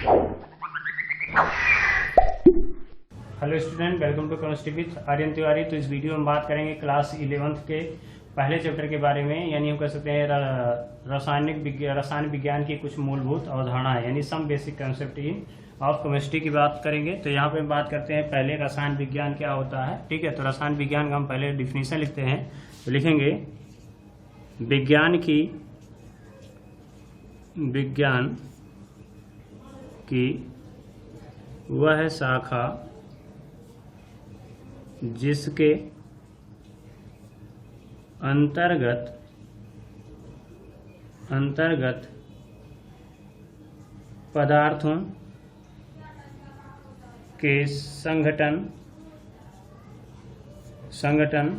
Hello student, welcome to chemistry with Aryan Tiwari. तो इस video में बात करेंगे क्लास 11th के पहले चैप्टर के बारे में, यानी हम कह सकते हैं रसायन विज्ञान की कुछ मूलभूत अवधारणाएं, यानी some basic concept in of chemistry की बात करेंगे। तो यहाँ पे हम बात करते हैं पहले रसायन विज्ञान क्या होता है। ठीक है, तो रसायन विज्ञान का हम पहले डिफिनीशन लिखते हैं। तो लिखेंगे विज्ञान की वह शाखा जिसके अंतर्गत पदार्थों के संगठन, संरचना,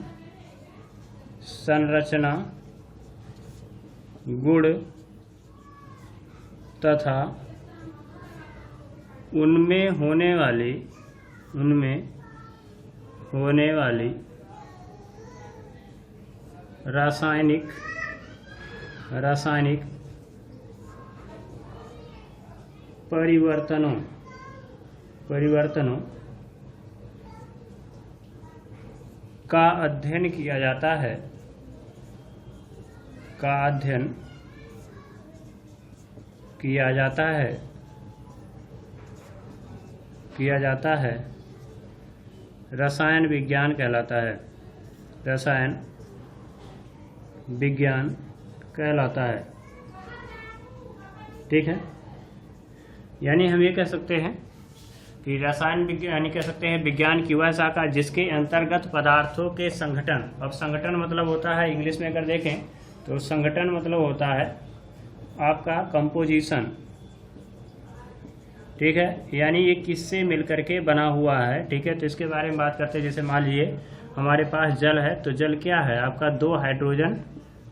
गुण तथा उनमें होने वाली रासायनिक परिवर्तनों का अध्ययन किया जाता है। रसायन विज्ञान कहलाता है। रसायन विज्ञान कहलाता है। ठीक है, यानी हम ये कह सकते हैं कि रसायन विज्ञान कह सकते हैं विज्ञान की वह शाखा जिसके अंतर्गत पदार्थों के संगठन। अब संगठन मतलब होता है, इंग्लिश में अगर देखें तो संगठन मतलब होता है आपका कंपोजिशन। ठीक है, यानी ये किससे मिलकर के बना हुआ है। ठीक है, तो इसके बारे में बात करते हैं। जैसे मान लीजिए हमारे पास जल है, तो जल क्या है आपका, 2 हाइड्रोजन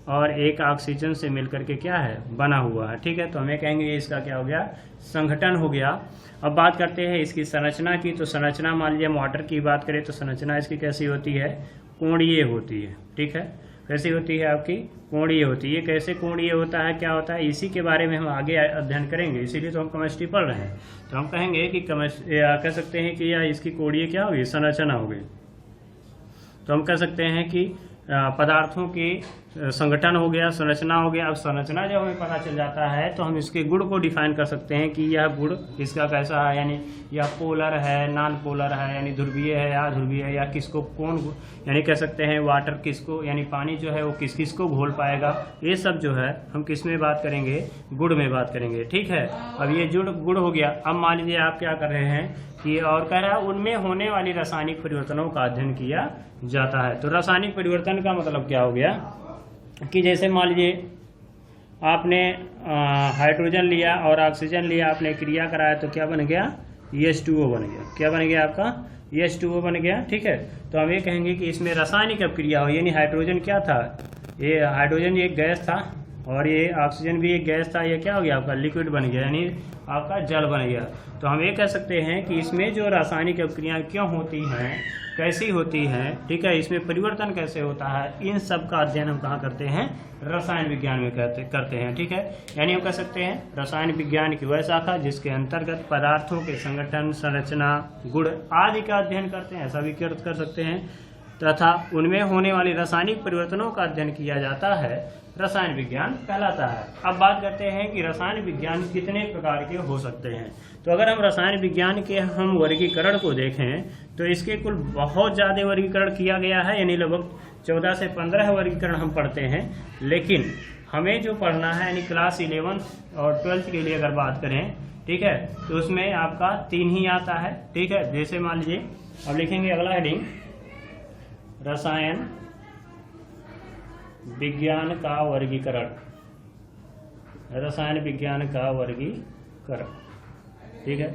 और 1 ऑक्सीजन से मिलकर के क्या है, बना हुआ है। ठीक है, तो हमें कहेंगे ये इसका क्या हो गया, संगठन हो गया। अब बात करते हैं इसकी संरचना की। तो संरचना मान लीजिए वाटर की बात करें तो संरचना इसकी कैसी होती है, कोणीय होती है। ठीक है, कैसी होती है आपकी, कोणीय होती है। कैसे कोणीय होता है, क्या होता है, इसी के बारे में हम आगे अध्ययन करेंगे, इसीलिए तो हम केमिस्ट्री पढ़ रहे हैं। तो हम कहेंगे कि कह सकते हैं कि यह इसकी कोणीय क्या होगी, संरचना होगी। तो हम कह सकते हैं कि पदार्थों की संगठन हो गया, संरचना हो गया। अब संरचना जब हमें पता चल जाता है तो हम इसके गुण को डिफाइन कर सकते हैं कि यह गुण इसका कैसा है, यानी यह पोलर है, नॉन पोलर है, यानी ध्रुवीय है या ध्रुवीय है, या किसको कौन, यानी कह सकते हैं वाटर किसको, यानी पानी जो है वो किस को घोल पाएगा। ये सब जो है हम किस में बात करेंगे, गुण में बात करेंगे। ठीक है, अब ये गुण हो गया। अब मान लीजिए आप क्या कर रहे हैं कि और कह रहा है उनमें होने वाली रासायनिक परिवर्तनों का अध्ययन किया जाता है। तो रासायनिक परिवर्तन का मतलब क्या हो गया कि जैसे मान लीजिए आपने हाइड्रोजन लिया और ऑक्सीजन लिया, आपने क्रिया कराया तो क्या बन गया, H2O बन गया। क्या बन गया आपका, H2O बन गया। ठीक है, तो हम ये कहेंगे कि इसमें रासायनिक अपक्रिया हो, यानी हाइड्रोजन क्या था, ये हाइड्रोजन एक गैस था और ये ऑक्सीजन भी एक गैस था, ये क्या हो गया आपका, लिक्विड बन गया, यानी आपका जल बन गया। तो हम ये कह सकते हैं कि इसमें जो रासायनिक अपक्रियाएं क्यों होती हैं, कैसी होती हैं, ठीक है, इसमें परिवर्तन कैसे होता है, इन सब का अध्ययन हम कहाँ करते हैं, रसायन विज्ञान में करते हैं। ठीक है, यानी हम कह सकते हैं रसायन विज्ञान की वह शाखा जिसके अंतर्गत पदार्थों के संगठन, संरचना, गुण आदि का अध्ययन करते हैं, ऐसा भी कर सकते हैं, तथा उनमें होने वाली रासायनिक परिवर्तनों का अध्ययन किया जाता है, रसायन विज्ञान कहलाता है। अब बात करते हैं कि रसायन विज्ञान कितने प्रकार के हो सकते हैं। तो अगर हम रसायन विज्ञान के हम वर्गीकरण को देखें तो इसके कुल बहुत ज़्यादा वर्गीकरण किया गया है, यानी लगभग 14 से 15 वर्गीकरण हम पढ़ते हैं। लेकिन हमें जो पढ़ना है यानी क्लास 11th और 12th के लिए अगर बात करें, ठीक है, तो उसमें आपका 3 ही आता है। ठीक है, जैसे मान लीजिए अब लिखेंगे अगला हेडिंग, रसायन विज्ञान का वर्गीकरण। रसायन विज्ञान का वर्गीकरण, ठीक है,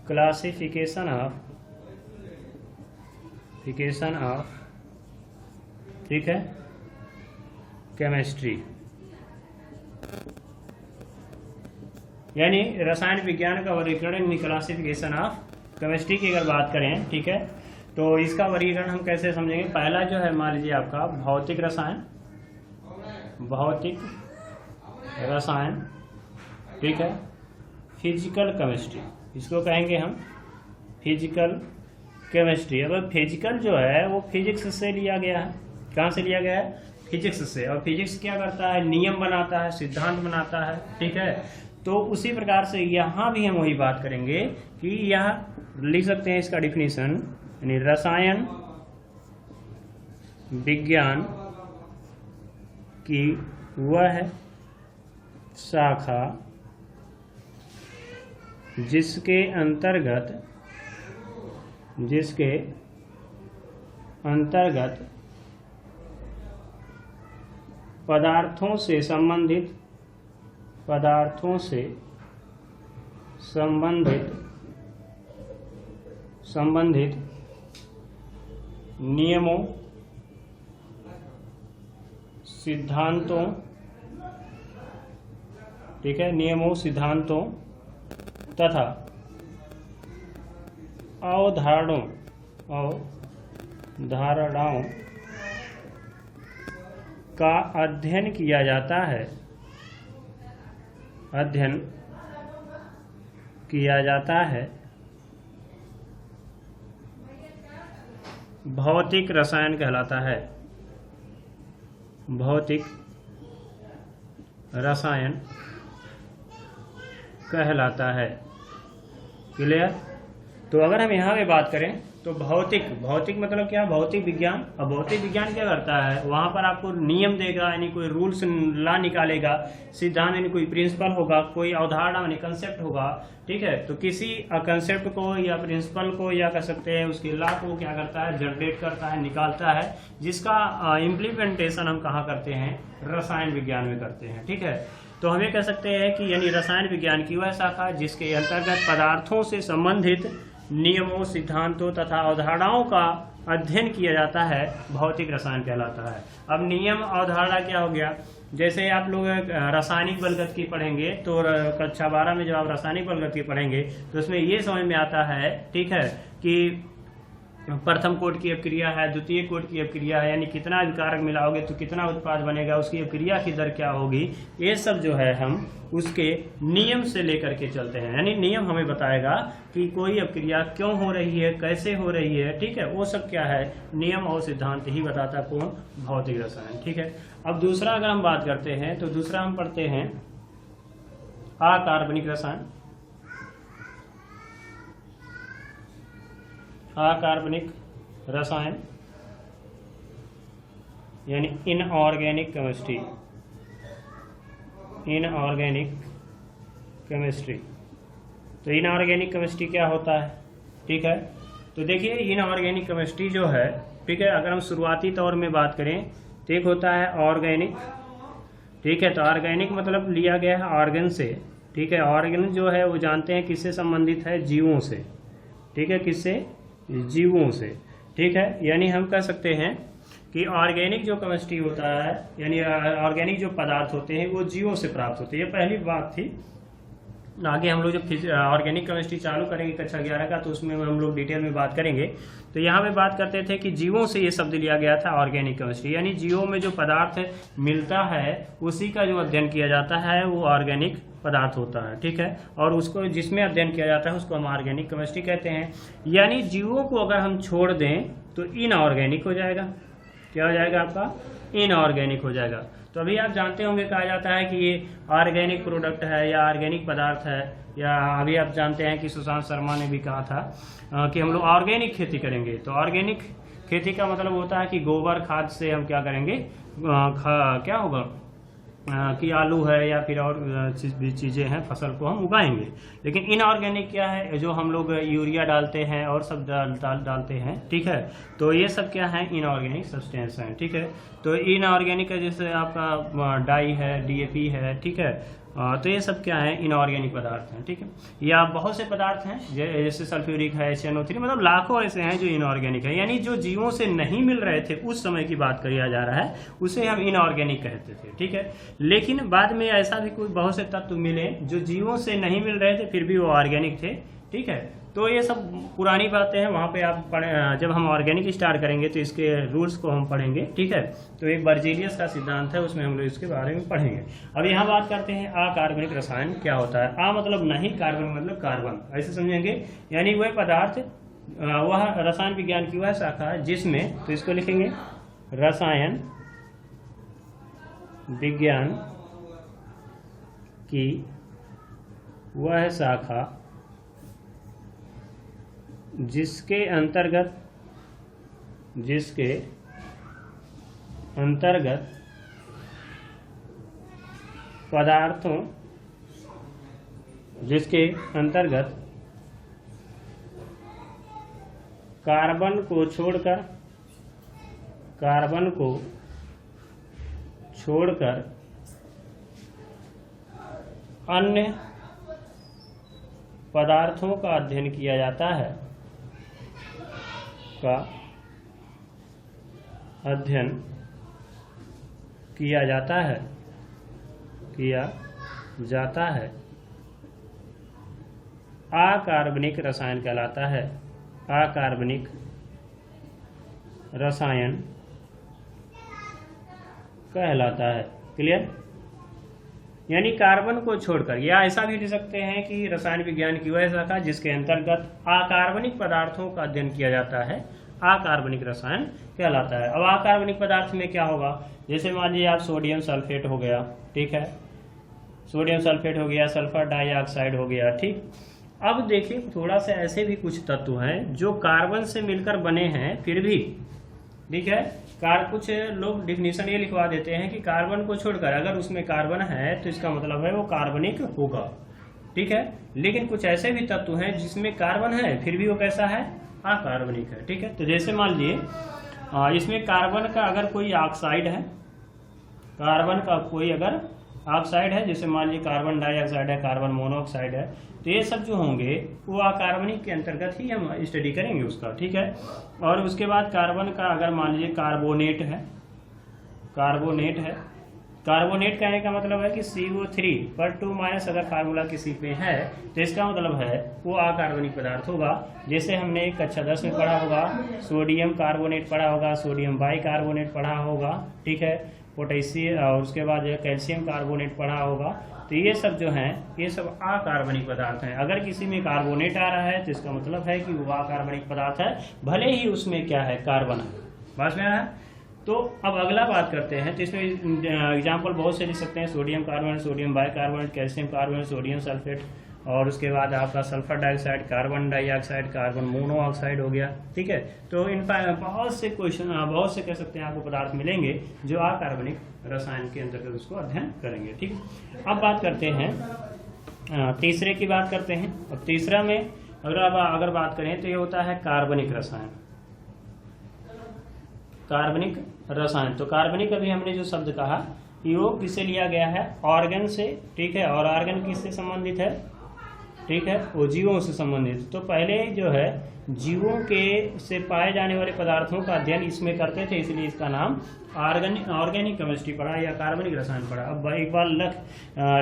क्लासिफिकेशन ऑफ, ठीक है, केमिस्ट्री, यानी रसायन विज्ञान का वर्गीकरण, क्लासिफिकेशन ऑफ केमिस्ट्री की अगर बात करें, ठीक है, तो इसका वर्गीकरण हम कैसे समझेंगे। पहला जो है मान लीजिए आपका भौतिक रसायन, ठीक है, फिजिकल केमिस्ट्री, इसको कहेंगे हम फिजिकल केमिस्ट्री। अब फिजिकल जो है वो फिजिक्स से लिया गया है। कहाँ से लिया गया है? फिजिक्स से। और फिजिक्स क्या करता है? नियम बनाता है, सिद्धांत बनाता है, ठीक है। तो उसी प्रकार से यहाँ भी हम वही बात करेंगे कि यह लिख सकते हैं इसका डिफिनीशन, यानी रसायन विज्ञान की वह शाखा जिसके अंतर्गत पदार्थों से संबंधित नियमों, सिद्धांतों, ठीक है, नियमों, सिद्धांतों तथा अवधारणाओं का अध्ययन किया जाता है भौतिक रसायन कहलाता है। भौतिक रसायन कहलाता है। क्लियर? तो अगर हम यहाँ पे बात करें तो भौतिक मतलब क्या? भौतिक विज्ञान। अब भौतिक विज्ञान क्या करता है? वहाँ पर आपको नियम देगा, यानी कोई रूल्स लॉ निकालेगा, सिद्धांत यानी कोई प्रिंसिपल होगा, कोई अवधारणा यानी कंसेप्ट होगा, ठीक है। तो किसी कंसेप्ट को या प्रिंसिपल को या कह सकते हैं उसके लॉ को क्या करता है? जनरेट करता है, निकालता है, जिसका इम्प्लीमेंटेशन हम कहाँ करते हैं? रसायन विज्ञान में करते हैं, ठीक है। तो हम ये कह सकते हैं कि यानी रसायन विज्ञान की वह शाखा जिसके अंतर्गत पदार्थों से संबंधित नियमों, सिद्धांतों तथा अवधारणाओं का अध्ययन किया जाता है भौतिक रसायन कहलाता है। अब नियम, अवधारणा क्या हो गया? जैसे आप लोग रासायनिक बलगतिकी पढ़ेंगे तो कक्षा 12 में जब आप रासायनिक बलगतिकी पढ़ेंगे तो उसमें ये समझ में आता है, ठीक है, कि प्रथम कोट की अभिक्रिया है, द्वितीय कोट की अभिक्रिया है, यानी कितना विकारक मिलाओगे तो कितना उत्पाद बनेगा, उसकी अभिक्रिया की दर क्या होगी, ये सब जो है हम उसके नियम से लेकर के चलते हैं। यानी नियम हमें बताएगा कि कोई अभिक्रिया क्यों हो रही है, कैसे हो रही है, ठीक है, वो सब क्या है? नियम और सिद्धांत ही बताता कौन? भौतिक रसायन, ठीक है। अब दूसरा अगर हम बात करते हैं तो दूसरा हम पढ़ते हैं अकार्बनिक रसायन। अकार्बनिक रसायन यानी इनऑर्गेनिक केमिस्ट्री। Inorganic chemistry. तो इनऑर्गेनिक केमिस्ट्री क्या होता है? ठीक है, तो देखिए इनऑर्गेनिक केमिस्ट्री जो है, ठीक है, अगर हम शुरुआती तौर में बात करें तो एक होता है ऑर्गेनिक, ठीक है। तो ऑर्गेनिक मतलब लिया गया है ऑर्गन से, ठीक है। ऑर्गन जो है वो जानते हैं किससे संबंधित है? जीवों से, ठीक है, किससे? जीवों से, ठीक है। यानी हम कह सकते हैं कि ऑर्गेनिक जो केमिस्ट्री होता है, यानी ऑर्गेनिक जो पदार्थ होते हैं वो जीवों से प्राप्त होते हैं। ये पहली बात थी। आगे हम लोग जब ऑर्गेनिक केमिस्ट्री चालू करेंगे कक्षा 11 का तो उसमें हम लोग डिटेल में बात करेंगे। तो यहाँ पे बात करते थे कि जीवों से ये शब्द लिया गया था ऑर्गेनिक केमिस्ट्री, यानी जीवों में जो पदार्थ मिलता है उसी का जो अध्ययन किया जाता है वो ऑर्गेनिक पदार्थ होता है, ठीक है। और उसको जिसमें अध्ययन किया जाता है उसको हम ऑर्गेनिक केमिस्ट्री कहते हैं। यानी जीवों को अगर हम छोड़ दें तो इनऑर्गेनिक हो जाएगा। क्या हो जाएगा आपका? इनऑर्गेनिक हो जाएगा। तो अभी आप जानते होंगे कहा जाता है कि ये ऑर्गेनिक प्रोडक्ट है या ऑर्गेनिक पदार्थ है, या अभी आप जानते हैं कि सुशांत शर्मा ने भी कहा था कि हम लोग ऑर्गेनिक खेती करेंगे। तो ऑर्गेनिक खेती का मतलब होता है कि गोबर खाद से हम क्या करेंगे, क्या होगा कि आलू है या फिर और चीज़ें हैं, फसल को हम उगाएंगे। लेकिन इनऑर्गेनिक क्या है? जो हम लोग यूरिया डालते हैं और सब डालते हैं, ठीक है। तो ये सब क्या है? इनऑर्गेनिक सब्सटेंस हैं, ठीक है। तो इनऑर्गेनिक जैसे आपका डाई है, डीएपी है, ठीक है। तो ये सब क्या है? इनऑर्गेनिक पदार्थ हैं, ठीक है। या बहुत से पदार्थ हैं जैसे सल्फ्यूरिक है, HNO3, मतलब लाखों ऐसे हैं जो इनऑर्गेनिक है, यानी जो जीवों से नहीं मिल रहे थे उस समय की बात किया जा रहा है, उसे हम इनऑर्गेनिक कहते थे, ठीक है। लेकिन बाद में ऐसा भी कोई बहुत से तत्व मिले जो जीवों से नहीं मिल रहे थे फिर भी वो ऑर्गेनिक थे, ठीक है। तो ये सब पुरानी बातें हैं, वहाँ पे आप पढ़े, जब हम ऑर्गेनिक स्टार्ट करेंगे तो इसके रूल्स को हम पढ़ेंगे, ठीक है। तो एक बर्जेलियस का सिद्धांत है, उसमें हम लोग इसके बारे में पढ़ेंगे। अब यहाँ बात करते हैं अकार्बनिक रसायन क्या होता है। आ मतलब नहीं, कार्बन मतलब कार्बन, ऐसे समझेंगे। यानी वह पदार्थ, वह रसायन विज्ञान की वह शाखा है जिसमें, तो इसको लिखेंगे रसायन विज्ञान की वह शाखा जिसके अंतर्गत पदार्थों, जिसके अंतर्गत कार्बन को छोड़कर अन्य पदार्थों का अध्ययन किया जाता है, अकार्बनिक रसायन कहलाता है। अकार्बनिक रसायन कहलाता है। क्लियर? यानी कार्बन को छोड़कर, या ऐसा भी लिख सकते हैं कि रसायन विज्ञान की वह शाखा जिसके अंतर्गत अकार्बनिक पदार्थों का अध्ययन किया जाता है, अकार्बनिक रसायन कहलाता है। अब अकार्बनिक पदार्थ में क्या होगा, जैसे मान लीजिए आप सोडियम सल्फेट हो गया, ठीक है, सोडियम सल्फेट हो गया, सल्फर डाइऑक्साइड हो गया, ठीक। अब देखिए थोड़ा सा ऐसे भी कुछ तत्व हैं जो कार्बन से मिलकर बने हैं, फिर भी, ठीक है, कुछ लोग डिफिनीशन ये लिखवा देते हैं कि कार्बन को छोड़कर अगर उसमें कार्बन है तो इसका मतलब है वो कार्बनिक होगा, ठीक है। लेकिन कुछ ऐसे भी तत्व हैं जिसमें कार्बन है फिर भी वो कैसा है, अकार्बनिक है, ठीक है। तो जैसे मान लीजिए इसमें कार्बन का अगर कोई ऑक्साइड है, कार्बन का कोई अगर ऑक्साइड है, जैसे मान लीजिए कार्बन डाइऑक्साइड है, कार्बन मोनोऑक्साइड है, तो ये सब जो होंगे वो अकार्बनिक के अंतर्गत ही हम स्टडी करेंगे उसका, ठीक है। और उसके बाद कार्बन का अगर मान लीजिए कार्बोनेट है, कार्बोनेट कहने का मतलब है कि CO3 पर 2- अगर फार्मूला किसी पे है तो इसका मतलब है वो अकार्बनिक पदार्थ होगा। जैसे हमने कक्षा 10 में पढ़ा होगा, सोडियम कार्बोनेट पढ़ा होगा, सोडियम बाइकार्बोनेट पढ़ा होगा, ठीक है, पोटेशियम, और उसके बाद कैल्शियम कार्बोनेट पढ़ा होगा। तो ये सब जो हैं ये सब अकार्बनिक पदार्थ हैं। अगर किसी में कार्बोनेट आ रहा है तो इसका मतलब है कि वो अकार्बनिक पदार्थ है, भले ही उसमें क्या है, कार्बन है। बात में है। तो अब अगला बात करते हैं, तो इसमें एग्जाम्पल बहुत से लिख सकते हैं, sodium carbonate, sodium bicarbonate, calcium carbonate, sodium sulphate, और उसके बाद आपका sulphur dioxide, carbon dioxide, carbon monoxide हो गया, ठीक है। तो इन बहुत से क्वेश्चन, बहुत से कह सकते हैं आपको पदार्थ मिलेंगे जो अकार्बनिक रसायन के अंतर्गत उसको अध्ययन करेंगे, ठीक। अब बात करते हैं तीसरे की बात करते हैं। अब तीसरा में अगर बात करें तो ये होता है कार्बनिक रसायन। कार्बनिक रसायन, तो कार्बनिक अभी हमने जो शब्द कहा वो किससे लिया गया है, ऑर्गन से, ठीक है। और ऑर्गन किससे संबंधित है, ठीक है, वो जीवों से संबंधित। तो पहले जो है जीवों के से पाए जाने वाले पदार्थों का अध्ययन इसमें करते थे, इसलिए इसका नाम ऑर्गेनिक केमिस्ट्री पढ़ा या कार्बनिक रसायन पढ़ा। अब एक बार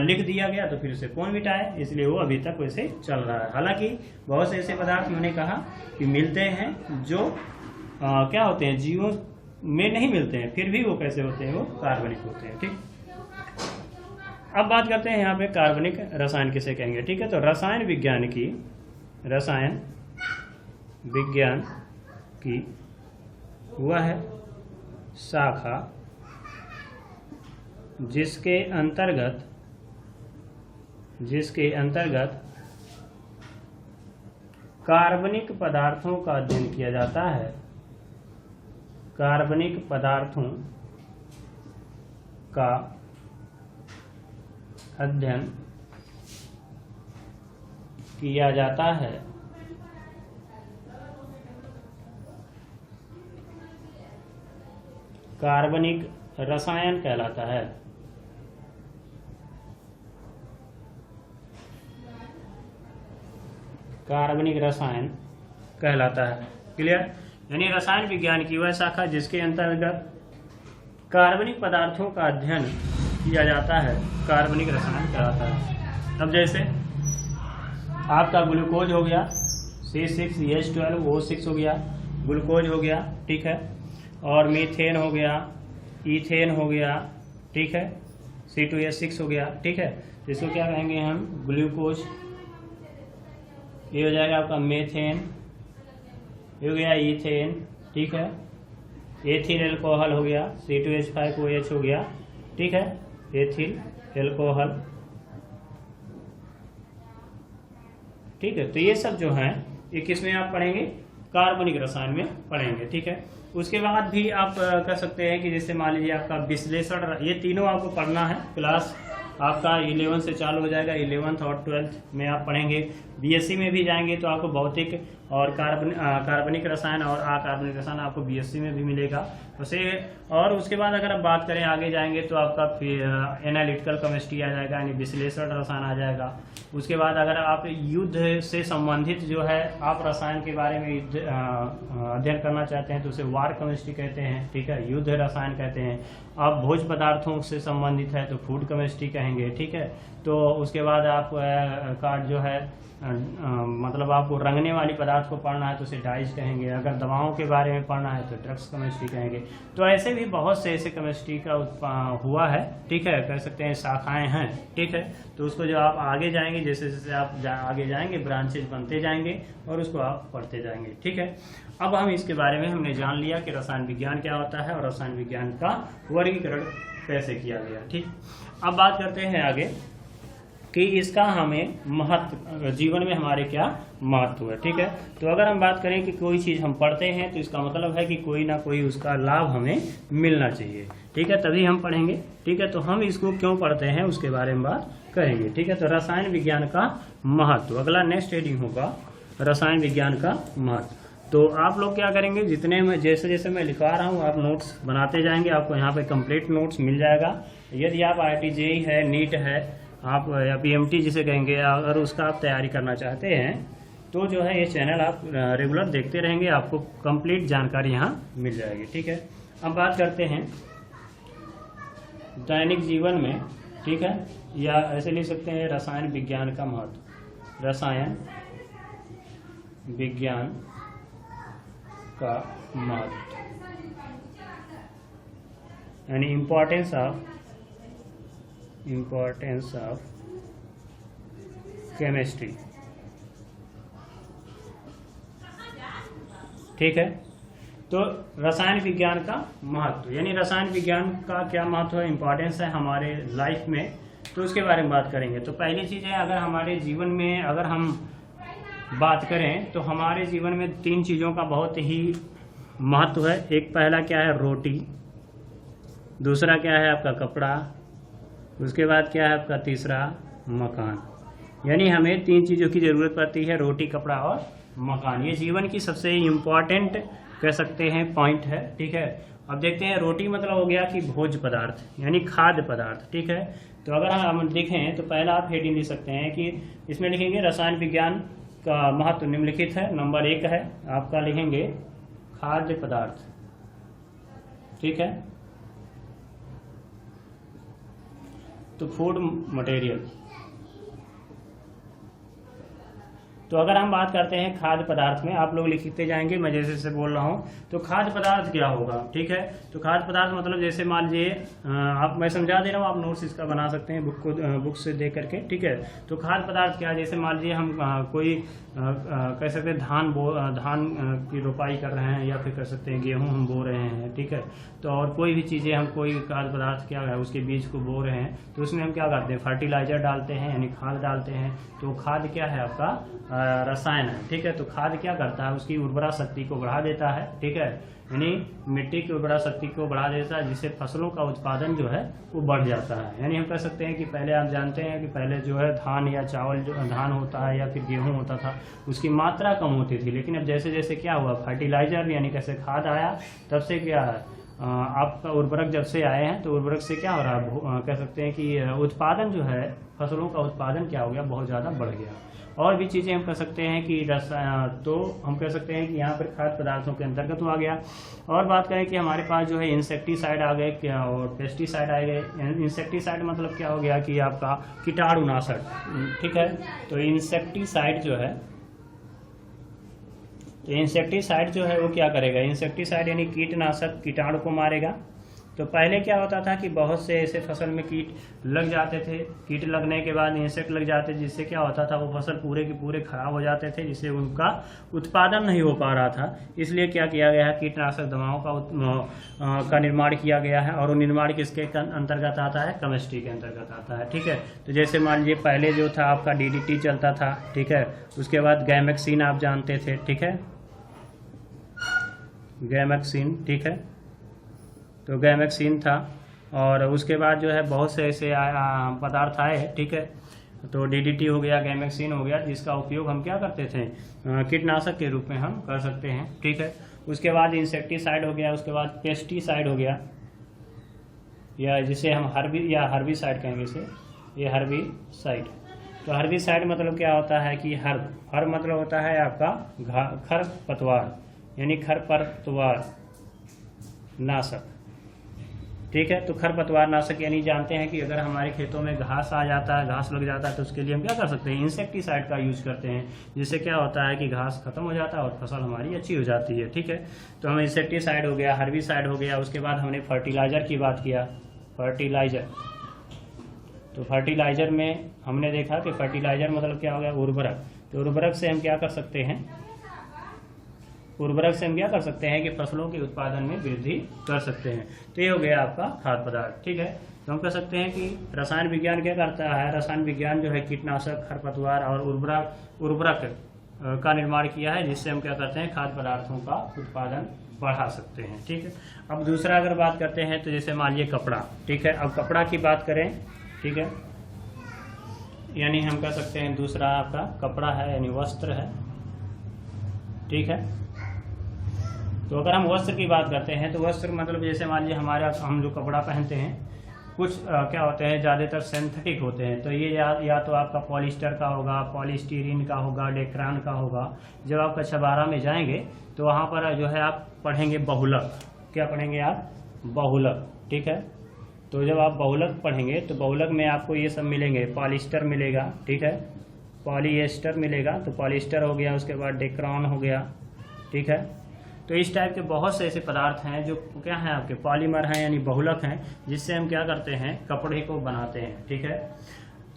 लिख दिया गया तो फिर उसे कौन मिटाए, इसलिए वो अभी तक वैसे चल रहा है। हालांकि बहुत से ऐसे पदार्थ मैंने कहा कि मिलते हैं जो क्या होते हैं, जीवों में नहीं मिलते हैं, फिर भी वो कैसे होते हैं, वो कार्बनिक होते हैं, ठीक। अब बात करते हैं यहाँ पे कार्बनिक रसायन किसे कहेंगे, ठीक है। तो रसायन विज्ञान की वह शाखा जिसके अंतर्गत कार्बनिक पदार्थों का अध्ययन किया जाता है, कार्बनिक पदार्थों का अध्ययन किया जाता है, कार्बनिक रसायन कहलाता है। कार्बनिक रसायन कहलाता है। क्लियर? यानी रसायन विज्ञान की वह शाखा जिसके अंतर्गत कार्बनिक पदार्थों का अध्ययन किया जाता है, कार्बनिक रसायन कहलाता है। अब जैसे आपका ग्लूकोज हो गया, C6H12O6 हो गया, ग्लूकोज हो गया, ठीक है, और मीथेन हो गया, ईथेन हो गया, ठीक है, C2H6 हो गया, ठीक है। तो इसको क्या कहेंगे हम, ग्लूकोज। ये हो जाएगा आपका मेथेन, ये हो गया ईथेन, ठीक है, एथिल एल्कोहल हो गया, C2H5OH हो गया, ठीक है, एथिल एल्कोहल, ठीक है। तो ये सब जो है ये किस में आप पढ़ेंगे, कार्बनिक रसायन में पढ़ेंगे, ठीक है। उसके बाद भी आप कर सकते हैं कि जैसे मान लीजिए आपका विश्लेषण, ये तीनों आपको पढ़ना है। क्लास आपका 11 से चालू हो जाएगा, 11th और 12th में आप पढ़ेंगे। बीएससी में भी जाएंगे तो आपको भौतिक और कार्बनिक रसायन और अकार्बनिक रसायन आपको बीएससी में भी मिलेगा उसे। और उसके बाद अगर आप बात करें आगे जाएंगे तो आपका फिर एनालिटिकल केमिस्ट्री आ जाएगा, यानी विश्लेषण रसायन आ जाएगा। उसके बाद अगर आप युद्ध से संबंधित जो है आप रसायन के बारे में अध्ययन करना चाहते हैं तो उसे वार केमिस्ट्री कहते हैं, ठीक है, युद्ध रसायन कहते हैं। आप भोज्य पदार्थों से संबंधित है तो फूड केमिस्ट्री कहेंगे, ठीक है। तो उसके बाद आप का जो है मतलब आपको रंगने वाली पदार्थ को पढ़ना है तो उसे डाइज कहेंगे। अगर दवाओं के बारे में पढ़ना है तो ड्रग्स केमिस्ट्री कहेंगे। तो ऐसे भी बहुत से ऐसे केमिस्ट्री का हुआ है, ठीक है, कह सकते हैं शाखाएं हैं, ठीक है। तो उसको जो आप आगे जाएंगे, जैसे जैसे आप आगे जाएंगे ब्रांचेज बनते जाएंगे और उसको आप पढ़ते जाएंगे, ठीक है। अब हम इसके बारे में हमने जान लिया कि रसायन विज्ञान क्या होता है और रसायन विज्ञान का वर्गीकरण कैसे किया गया, ठीक। अब बात करते हैं आगे कि इसका हमें महत्व, जीवन में हमारे क्या महत्व है, ठीक है। तो अगर हम बात करें कि कोई चीज़ हम पढ़ते हैं तो इसका मतलब है कि कोई ना कोई उसका लाभ हमें मिलना चाहिए, ठीक है, तभी हम पढ़ेंगे, ठीक है। तो हम इसको क्यों पढ़ते हैं उसके बारे में बात करेंगे, ठीक है। तो रसायन विज्ञान का महत्व, अगला नेक्स्ट हेडिंग होगा रसायन विज्ञान का महत्व। तो आप लोग क्या करेंगे, जितने में जैसे जैसे मैं लिखा रहा हूँ आप नोट्स बनाते जाएंगे, आपको यहाँ पे कंप्लीट नोट्स मिल जाएगा। यदि आप IIT JEE है, नीट है, आप या PMT जिसे कहेंगे, अगर उसका आप तैयारी करना चाहते हैं तो जो है ये चैनल आप रेगुलर देखते रहेंगे, आपको कंप्लीट जानकारी यहाँ मिल जाएगी, ठीक है। अब बात करते हैं दैनिक जीवन में, ठीक है, या ऐसे लिख सकते हैं रसायन विज्ञान का महत्व, रसायन विज्ञान का महत्व, यानी इम्पोर्टेंस ऑफ केमिस्ट्री, ठीक है। तो रसायन विज्ञान का महत्व, यानी रसायन विज्ञान का क्या महत्व है, इम्पोर्टेंस है हमारे लाइफ में, तो उसके बारे में बात करेंगे। तो पहली चीज़ है, अगर हमारे जीवन में अगर हम बात करें तो हमारे जीवन में 3 चीज़ों का बहुत ही महत्व है। एक पहला क्या है, रोटी, दूसरा क्या है आपका कपड़ा, उसके बाद क्या है आपका तीसरा मकान। यानी हमें 3 चीज़ों की ज़रूरत पड़ती है, रोटी, कपड़ा और मकान। ये जीवन की सबसे इम्पॉर्टेंट कह सकते हैं पॉइंट है, ठीक है। अब देखते हैं, रोटी मतलब हो गया कि भोज्य पदार्थ, यानी खाद्य पदार्थ, ठीक है। तो अगर हम देखें तो पहला आप हेडिंग लिख सकते हैं कि इसमें लिखेंगे रसायन विज्ञान का महत्व निम्नलिखित है। नंबर 1 है आपका, लिखेंगे खाद्य पदार्थ, ठीक है, तो फूड मटेरियल। तो अगर हम बात करते हैं खाद्य पदार्थ में, आप लोग लिखते जाएंगे, मैं जैसे जैसे बोल रहा हूँ। तो खाद्य पदार्थ क्या होगा, ठीक है। तो खाद्य पदार्थ मतलब जैसे मान लीजिए आप, मैं समझा दे रहा हूँ, आप नोट्स इसका बना सकते हैं बुक से देख करके, ठीक है। तो खाद्य पदार्थ क्या है, जैसे मान लीजिए हम कोई कह सकते हैं धान की रोपाई कर रहे हैं, या फिर कह सकते हैं गेहूँ हम बो रहे हैं, ठीक है। तो और कोई भी चीज़ें हम, कोई खाद्य पदार्थ क्या है उसके बीज को बो रहे हैं, तो उसमें हम क्या करते हैं, फर्टिलाइजर डालते हैं, यानी खाद डालते हैं। तो खाद क्या है आपका, रसायन है, ठीक है। तो खाद क्या करता है, उसकी उर्वरा शक्ति को बढ़ा देता है, ठीक है, यानी मिट्टी की उर्वरा शक्ति को बढ़ा देता है, जिससे फसलों का उत्पादन जो है वो बढ़ जाता है। यानी हम कह सकते हैं कि पहले आप जानते हैं कि पहले जो है धान या चावल, जो धान होता है या फिर गेहूं होता था, उसकी मात्रा कम होती थी। लेकिन अब जैसे जैसे क्या हुआ, फर्टिलाइजर यानी कैसे खाद आया, तब से क्या है आपका उर्वरक जब से आए हैं, तो उर्वरक से क्या हो रहा है, कह सकते हैं कि उत्पादन जो है, फसलों का उत्पादन क्या हो गया, बहुत ज़्यादा बढ़ गया। और भी चीज़ें हम कह सकते हैं कि तो हम कह सकते हैं कि यहाँ पर खाद्य पदार्थों के अंतर्गत आ गया। और बात करें कि हमारे पास जो है इंसेक्टिसाइड आ गए क्या, और पेस्टिसाइड आ गए। इंसेक्टिसाइड मतलब क्या हो गया कि आपका कीटाणुनाशक, ठीक है। तो इंसेक्टिसाइड जो है तो इंसेक्टिसाइड जो है वो क्या करेगा, इंसेक्टिसाइड यानी कीटनाशक कीटाणु को मारेगा। तो पहले क्या होता था कि बहुत से ऐसे फसल में कीट लग जाते थे, कीट लगने के बाद इंसेक्ट लग जाते, जिससे क्या होता था वो फसल पूरे के पूरे खराब हो जाते थे, जिससे उनका उत्पादन नहीं हो पा रहा था। इसलिए क्या किया गया है, कीटनाशक दवाओं का निर्माण किया गया है, और वो निर्माण किसके अंतर्गत आता है, केमिस्ट्री के अंतर्गत आता है। ठीक है, तो जैसे मान लीजिए पहले जो था आपका DDT चलता था, ठीक है, उसके बाद गैमेक्सिन आप जानते थे, ठीक है, गैमेक्सिन, ठीक है, तो गैमेक्सिन था, और उसके बाद जो है बहुत से ऐसे पदार्थ आए, ठीक है, तो DDT हो गया, गैमेक्सिन हो गया, जिसका उपयोग हम क्या करते थे, कीटनाशक के रूप में हम कर सकते हैं। ठीक है, उसके बाद इंसेक्टिसाइड हो गया, उसके बाद पेस्टिसाइड हो गया, या जिसे हम हर्बिसाइड कहेंगे इसे, ये हर्बिसाइड। तो हर्बिसाइड मतलब क्या होता है कि हर मतलब होता है आपका खरपतवार, यानी खरपतवार नाशक। ठीक है, तो खरपतवार नाशक यानी जानते हैं कि अगर हमारे खेतों में घास आ जाता है, घास लग जाता है, तो उसके लिए हम क्या कर सकते हैं, इंसेक्टिसाइड का यूज करते हैं, जिससे क्या होता है कि घास खत्म हो जाता है और फसल हमारी अच्छी हो जाती है। ठीक है, तो हम इंसेक्टिसाइड हो गया, हर्बिसाइड हो गया, उसके बाद हमने फर्टिलाइजर की बात किया, फर्टिलाइजर। तो फर्टिलाइजर में हमने देखा कि फर्टिलाइजर मतलब क्या हो गया, उर्वरक। तो उर्वरक से हम क्या कर सकते हैं, उर्वरक से हम क्या कर सकते हैं कि फसलों के उत्पादन में वृद्धि कर सकते हैं। तो ये हो गया आपका खाद्य पदार्थ। ठीक है, तो हम कह सकते हैं कि रसायन विज्ञान क्या करता है, रसायन विज्ञान जो है कीटनाशक, खरपतवार और उर्वरक का निर्माण किया है, जिससे हम क्या करते हैं, खाद्य पदार्थों का उत्पादन बढ़ा सकते हैं। ठीक है, अब दूसरा अगर बात करते हैं तो जैसे मान लीजिए कपड़ा। ठीक है, अब कपड़ा की बात करें, ठीक है, यानी हम कह सकते हैं दूसरा आपका कपड़ा है, यानी वस्त्र है। ठीक है, तो अगर हम वस्त्र की बात करते हैं तो वस्त्र मतलब जैसे मान लीजिए हम जो कपड़ा पहनते हैं कुछ क्या होते हैं, ज़्यादातर सिंथेटिक होते हैं। तो ये या तो आपका पॉलिस्टर का होगा, पॉलीस्टीरीन का होगा, डेक्रान का होगा। जब आप कच्छवाड़ा में जाएंगे तो वहाँ पर जो है आप पढ़ेंगे बहुलक। क्या पढ़ेंगे आप, बहुलक। ठीक है, तो जब आप बहुलक पढ़ेंगे तो बहुलक में आपको ये सब मिलेंगे, पॉलिस्टर मिलेगा, ठीक है, पॉलीएस्टर मिलेगा, तो पॉलिस्टर हो गया, उसके बाद डेक्रान हो गया। ठीक है, तो इस टाइप के बहुत से ऐसे पदार्थ हैं जो क्या हैं, आपके पॉलीमर हैं, यानी बहुलक हैं, जिससे हम क्या करते हैं, कपड़े को बनाते हैं। ठीक है,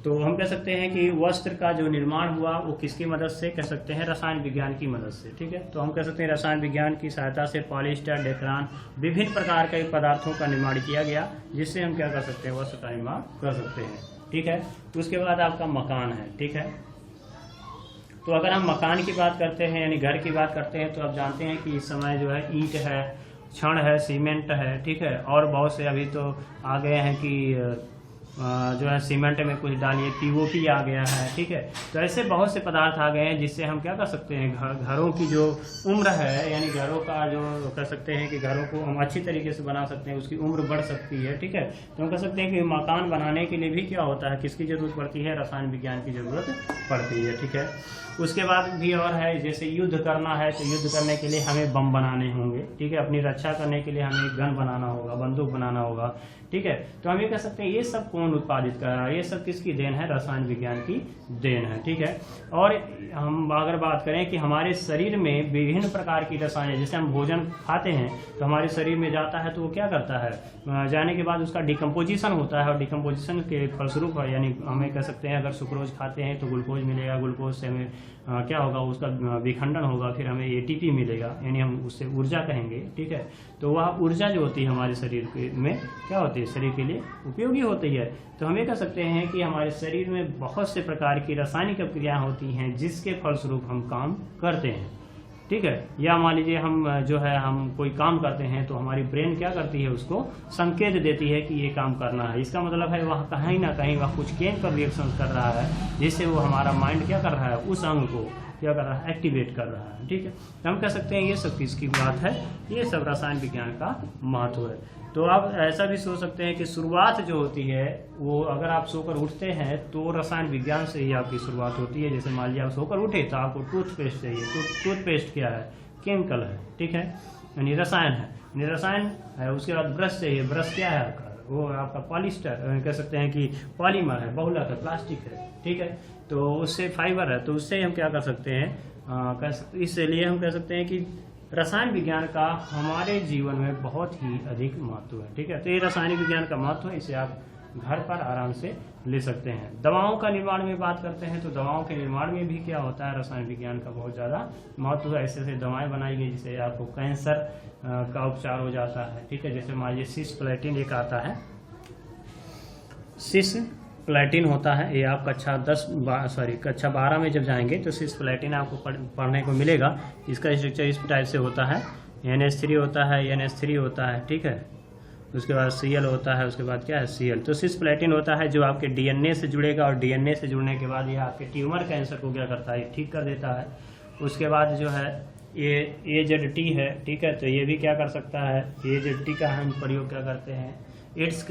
तो हम कह सकते हैं कि वस्त्र का जो निर्माण हुआ वो किसकी मदद से, कह सकते हैं रसायन विज्ञान की मदद से। ठीक है, तो हम कह सकते हैं रसायन विज्ञान की सहायता से पॉलिस्टर, डेक्रान, विभिन्न प्रकार के पदार्थों का निर्माण किया गया, जिससे हम क्या कर सकते हैं, वस्त्र का निर्माण कर सकते हैं। ठीक है, उसके बाद आपका मकान है। ठीक है, तो अगर हम मकान की बात करते हैं, यानी घर की बात करते हैं, तो आप जानते हैं कि इस समय जो है ईंट है, छड़ है, सीमेंट है। ठीक है, और बहुत से अभी तो आ गए हैं कि जो है सीमेंट में कुछ डालिए, POP आ गया है। ठीक है, तो ऐसे बहुत से पदार्थ आ गए हैं जिससे हम क्या कर सकते हैं, घरों की जो उम्र है, यानी घरों का जो कह सकते हैं कि घरों को हम अच्छी तरीके से बना सकते हैं, उसकी उम्र बढ़ सकती है। ठीक है, तो हम कह सकते हैं कि मकान बनाने के लिए भी क्या होता है, किसकी जरूरत पड़ती है, रसायन विज्ञान की जरूरत पड़ती है। ठीक है, उसके बाद भी और है, जैसे युद्ध करना है तो युद्ध करने के लिए हमें बम बनाने होंगे। ठीक है, अपनी रक्षा करने के लिए हमें गन बनाना होगा, बंदूक बनाना होगा। ठीक है, तो हम ये कह सकते हैं ये सब कौन उत्पादित कर रहा है, ये सब किसकी देन है, रसायन विज्ञान की देन है। ठीक है, और हम अगर बात करें कि हमारे शरीर में विभिन्न प्रकार की रसायन, जैसे हम भोजन खाते हैं तो हमारे शरीर में जाता है, तो वो क्या करता है, जाने के बाद उसका डिकम्पोजिशन होता है, और डिकम्पोजिशन के फलस्वरूप यानी हमें कह सकते हैं अगर सुक्रोज खाते हैं तो ग्लूकोज मिलेगा, ग्लूकोज से हमें क्या होगा, उसका विखंडन होगा, फिर हमें ATP मिलेगा, यानी हम उससे ऊर्जा कहेंगे। ठीक है, तो वह ऊर्जा जो होती है हमारे शरीर में क्या होती है, शरीर के लिए उपयोगी होती है। तो हम ये कह सकते हैं कि हमारे शरीर में बहुत से प्रकार की रासायनिक क्रियाएं होती हैं जिसके फलस्वरूप हम काम करते हैं। ठीक है, या मान लीजिए हम जो है हम कोई काम करते हैं तो हमारी ब्रेन क्या करती है, उसको संकेत देती है कि ये काम करना है। इसका मतलब है वह कहीं ना कहीं वह कुछ केमिकल रिएक्शन कर रहा है, जिससे वो हमारा माइंड क्या कर रहा है, उस अंग को क्या कर रहा है, एक्टिवेट कर रहा है। ठीक है, तो हम कह सकते हैं ये सब किसकी बात है, ये सब रसायन विज्ञान का महत्व है। तो आप ऐसा भी सोच सकते हैं कि शुरुआत जो होती है वो अगर आप सोकर उठते हैं तो रसायन विज्ञान से ही आपकी शुरुआत होती है। जैसे मान लीजिए आप सोकर उठे तो आपको टूथपेस्ट चाहिए, तो टूथपेस्ट क्या है, केमिकल है। ठीक है, यानी रसायन है, यानी रसायन है। उसके बाद ब्रश चाहिए, ब्रश क्या है आपका, वो आपका पॉलिस्टर कह सकते हैं कि पॉलीमर है, बहुलक है, प्लास्टिक है। ठीक है, तो उससे फाइबर है, तो उससे हम क्या कर सकते हैं, इसलिए हम कह सकते हैं कि रसायन विज्ञान का हमारे जीवन में बहुत ही अधिक महत्व है। ठीक है, तो ये रासायनिक विज्ञान का महत्व है, इसे आप घर पर आराम से ले सकते हैं। दवाओं का निर्माण में बात करते हैं तो दवाओं के निर्माण में भी क्या होता है, रसायन विज्ञान का बहुत ज़्यादा महत्व है। ऐसे दवाएं बनाई गई जिससे आपको कैंसर का उपचार हो जाता है। ठीक है, जैसे मान लीजिए सिस्प्लेटिन एक आता है, सिस्प्लेटिन होता है, ये आप कक्षा 12 में जब जाएंगे तो सिस्प्लेटिन आपको पढ़ने को मिलेगा। इसका स्ट्रक्चर इस टाइप से होता है, NH3 होता है, NH3 होता है। ठीक है, उसके बाद Cl होता है, उसके बाद क्या है Cl। तो सिस्प्लेटिन होता है जो आपके DNA से जुड़ेगा, और DNA से जुड़ने के बाद ये आपके ट्यूमर कैंसर को क्या करता है, ठीक कर देता है। उसके बाद जो है ये AZT है। ठीक है, तो ये भी क्या कर सकता है, AZT का हम प्रयोग क्या करते हैं, एड्स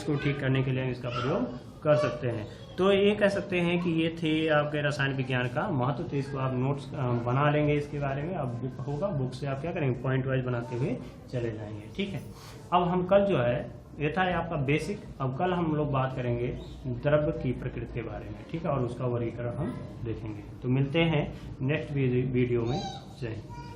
को ठीक करने के लिए हम इसका प्रयोग कर सकते हैं। तो ये कह सकते हैं कि ये थे आपके रसायन विज्ञान का महत्व। तो इसको आप नोट्स बना लेंगे इसके बारे में, अब बुक होगा, बुक से आप क्या करेंगे, पॉइंट वाइज बनाते हुए चले जाएंगे। ठीक है, अब हम कल जो है, ये था आपका बेसिक, अब कल हम लोग बात करेंगे द्रव्य की प्रकृति के बारे में। ठीक है, और उसका वर्गीकरण हम देखेंगे। तो मिलते हैं नेक्स्ट वीडियो में। जय हिंद।